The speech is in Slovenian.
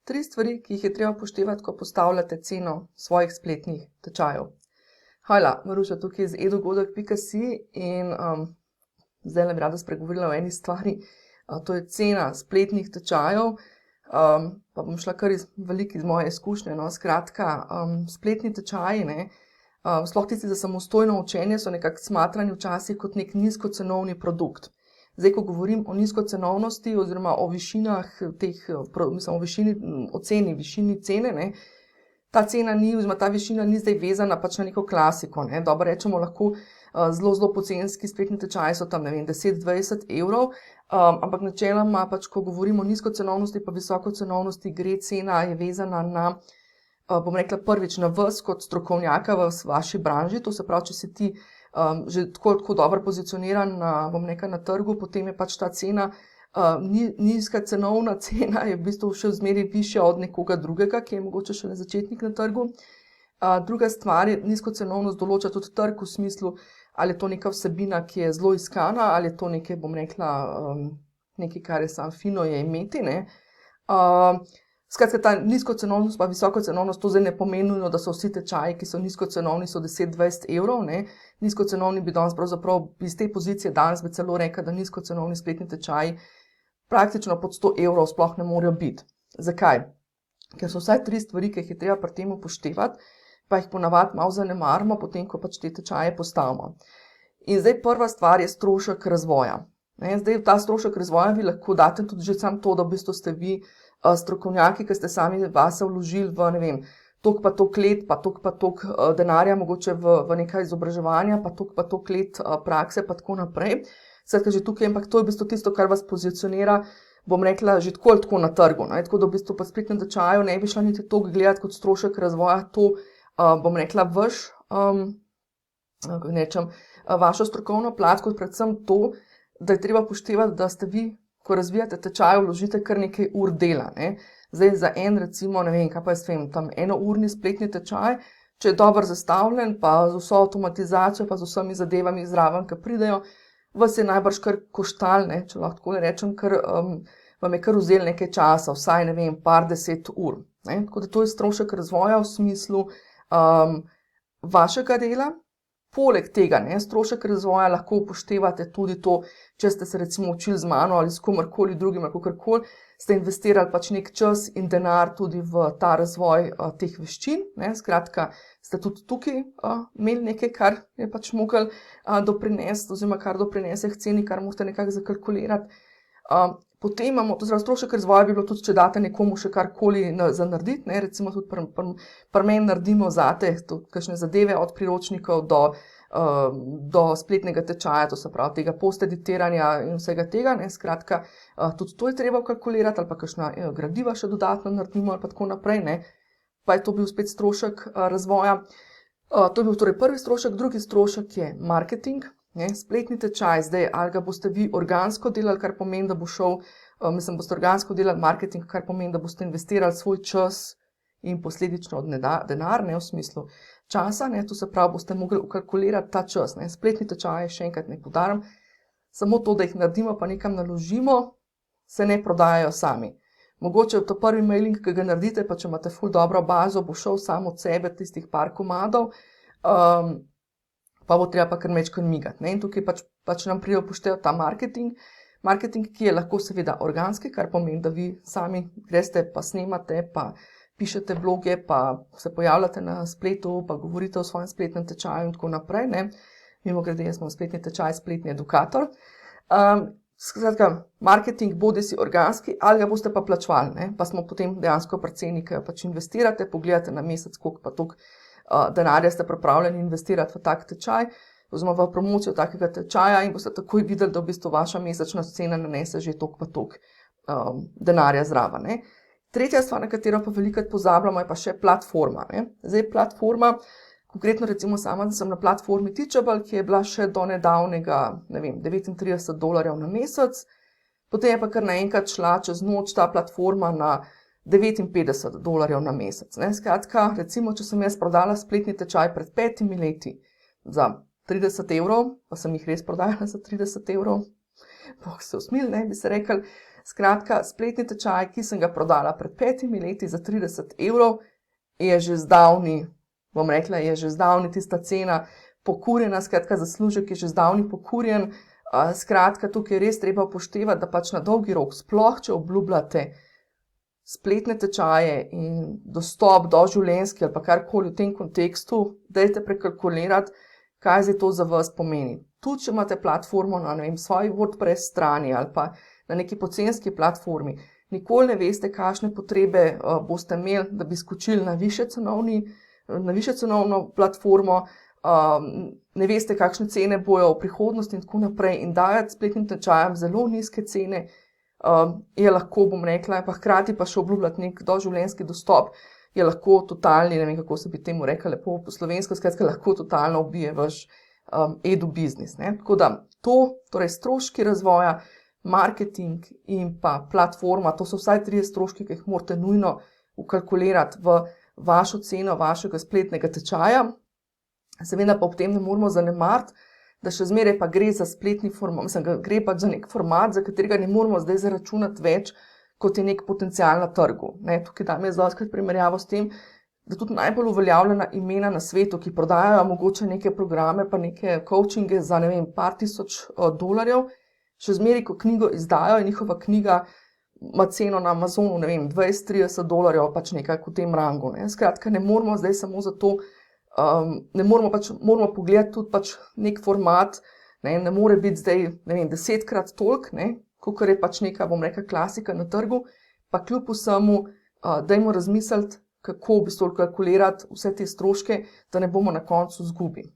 3 stvari, ki jih je treba upoštevati, ko postavljate ceno svojih spletnih tečajev. Hvala, Maruša, tukaj z edugodek.si in zdaj bi rada spregovorila o eni stvari, to je cena spletnih tečajev, pa bom šla kar veliko iz moje izkušnje. No. Skratka, spletni tečaji, sploh tisti za samostojno učenje, so nekako smatrani včasih kot nek nizkocenovni produkt. Zdaj, ko govorim o nizkocenovnosti oziroma o višinah višini cene, ta cena ni, oziroma ta višina ni zdaj vezana pač na neko klasiko. Dobro rečemo, lahko zelo pocenski spletni tečaji so tam, 10-20 evrov, ampak načeloma pač, ko govorimo o nizkocenovnosti pa visokocenovnosti, gre cena je vezana na, bom rekla prvič, na vas kot strokovnjaka v vaši branži, to se pravi, če si ti že tako dobro pozicioniran na trgu, potem je pač ta cena, nizka cenovna cena je v bistvu še zmeraj višja od nekoga drugega, ki je mogoče šele začetnik na trgu. Druga stvar je, nizkocenovnost določa tudi trg v smislu, ali je to neka vsebina, ki je zelo iskana, ali je to nekaj, bom rekla, nekaj, kar je samo fino je imeti, Skratka, ta nizkocenovnost pa visokocenovnost, to zdaj ne pomeni, da so vsi tečaji, ki so nizkocenovni, so 10-20 evrov, Nizkocenovni bi danes pravzaprav iz te pozicije danes bi celo rekla, da nizkocenovni spletni tečaji praktično pod 100 evrov sploh ne morejo biti. Zakaj? Ker so vsaj 3 stvari, ki jih je treba pri tem upoštevati, pa jih ponavadi malo zanemarimo, potem ko pač te tečaje postavimo. In zdaj prva stvar je strošek razvoja. Zdaj v ta strošek razvoja vi lahko date tudi že samo to, da v bistvu ste vi strokovnjaki, ki ste sami vase vložili v, toliko pa toliko let, pa toliko pa toliko denarja, mogoče v nekaj izobraževanja, pa toliko let prakse, pa tako naprej. Skratka, že tukaj, ampak to je v bistvu tisto, kar vas pozicionira, bom rekla, že tako ali tako na trgu. Tako da v bistvu pa spletnem tečaju ne bi šla niti toliko gledati kot strošek razvoja, to, bom rekla, vašo strokovno plat, kot predvsem to, da je treba upoštevati, da ste vi, ko razvijate tečaj, vložite kar nekaj ur dela. Zdaj za recimo, kaj pa jaz vem, tam enourni spletni tečaj, če je dobro zastavljen, pa z vso avtomatizacijo, pa z vsemi zadevami zraven, ki pridejo, vas je najbrž kar koštal, če lahko tako rečem, ker vam je kar vzel nekaj časa, vsaj, par 10 ur. Tako da to je strošek razvoja v smislu vašega dela. Poleg tega, strošek razvoja lahko upoštevate tudi to, če ste se recimo učili z mano ali s komorkoli drugim, ali kakorkoli, ste investirali pač nek čas in denar tudi v ta razvoj teh veščin. Skratka, ste tudi tukaj imeli nekaj, kar je pač mogli doprinesti, oziroma kar doprinese k ceni, kar morate nekako zakalkulirati. Potem imamo, to strošek razvoja bi bilo tudi, če date nekomu še karkoli za narediti, recimo tudi pri meni naredimo zate kakšne zadeve od priročnikov do spletnega tečaja, to se pravi tega posteditiranja in vsega tega, Skratka, tudi to je treba kalkulirati, ali pa kakšna gradiva še dodatno naredimo ali pa tako naprej, Pa je to bil spet strošek razvoja. To je bil torej prvi strošek, drugi strošek je marketing. Spletni tečaj, zdaj, ali ga boste vi organsko delali, kar pomeni, da bo šel, boste organsko delali marketing, kar pomeni, da boste investirali svoj čas in posledično denar, v smislu časa, to se pravi, boste mogli ukalkulirati ta čas. Spletni tečaj, še enkrat ne poudarim, samo to, da jih naredimo, pa nekam naložimo, se ne prodajajo sami. Mogoče v to prvi mailing, ki ga naredite, pa če imate ful dobro bazo, bo šel sam od sebe tistih par komadov, pa bo treba pa kar mečkaj migati. In tukaj pač nam pride upoštevati ta marketing, ki je lahko seveda organski, kar pomeni, da vi sami greste pa snemate, pa pišete bloge, pa se pojavljate na spletu, pa govorite o svojem spletnem tečaju in tako naprej. Mimogrede, jaz imam spletni tečaj, spletni edukator. Skratka, marketing bodi si organski, ali ga boste pa plačevali, pa smo potem dejansko pri ceni, ki pač investirate, pogledate na mesec, koliko pa toliko denarja ste pripravljeni investirati v tak tečaj, oziroma v promocijo takega tečaja in boste takoj videli, da v bistvu vaša mesečna cena nanese že toliko pa toliko denarja zraven. Tretja stvar, na katero pa velikokrat pozabljamo, je pa še platforma. Zdaj platforma, konkretno recimo sama sem na platformi Teachable, ki je bila še do nedavnega, $39 na mesec, potem je pa kar naenkrat šla čez noč ta platforma na $59 na mesec. Skratka, recimo, če sem jaz prodala spletni tečaj pred 5 leti za 30 evrov, pa sem jih res prodajala za 30 evrov, boh se usmil, bi se rekel. Skratka, spletni tečaj, ki sem ga prodala pred 5 leti za 30 evrov, je že zdavni, bom rekla, je že zdavni tista cena pokurjena, skratka, zaslužek je že zdavni pokurjen. Skratka, tukaj je res treba upoštevati, da pač na dolgi rok, sploh če obljubljate spletne tečaje in dostop do življenjski ali pa karkoli v tem kontekstu, dajte prekalkulirati, kaj zdaj to za vas pomeni. Tudi, če imate platformo na, ne vem, svoji WordPress strani ali pa na neki pocenski platformi, nikoli ne veste, kakšne potrebe boste imeli, da bi skočili na višje cenovno platformo, ne veste, kakšne cene bojo v prihodnosti in tako naprej, in dajati spletnim tečajem zelo nizke cene je lahko, bom rekla, pa hkrati pa še obljubljati nek doživljenjski dostop, je lahko totalni, ne vem, kako se bi temu rekla lepo po slovensko, skratka, lahko totalno ubije vaš edu biznis. Tako da torej stroški razvoja, marketing in pa platforma, to so vsaj 3 stroški, ki jih morate nujno vkalkulirati v vašo ceno vašega spletnega tečaja. Seveda pa ob tem ne moramo zanemariti, da še zmeraj pa gre za spletni format, gre pa za nek format, za katerega ne moramo zdaj zaračunati več, kot je nek potencial na trgu. Tukaj dam jaz dostikrat primerjavo s tem, da tudi najbolj uveljavljena imena na svetu, ki prodajajo mogoče neke programe pa neke coachinge za, ne vem, par tisoč dolarjev, še zmeraj, ko knjigo izdajo in njihova knjiga ima ceno na Amazonu, ne vem, 20-30 dolarjev, pač nekako v tem rangu. Skratka, ne moramo zdaj samo zato, moramo pogledati tudi pač nek format, ne more biti zdaj, ne vem, 10-krat toliko, kakor je pač neka, bom rekla, klasika na trgu, pa kljub vsemu, dajmo razmisliti, kako v bistvu kalkulirati vse te stroške, da ne bomo na koncu izgubili.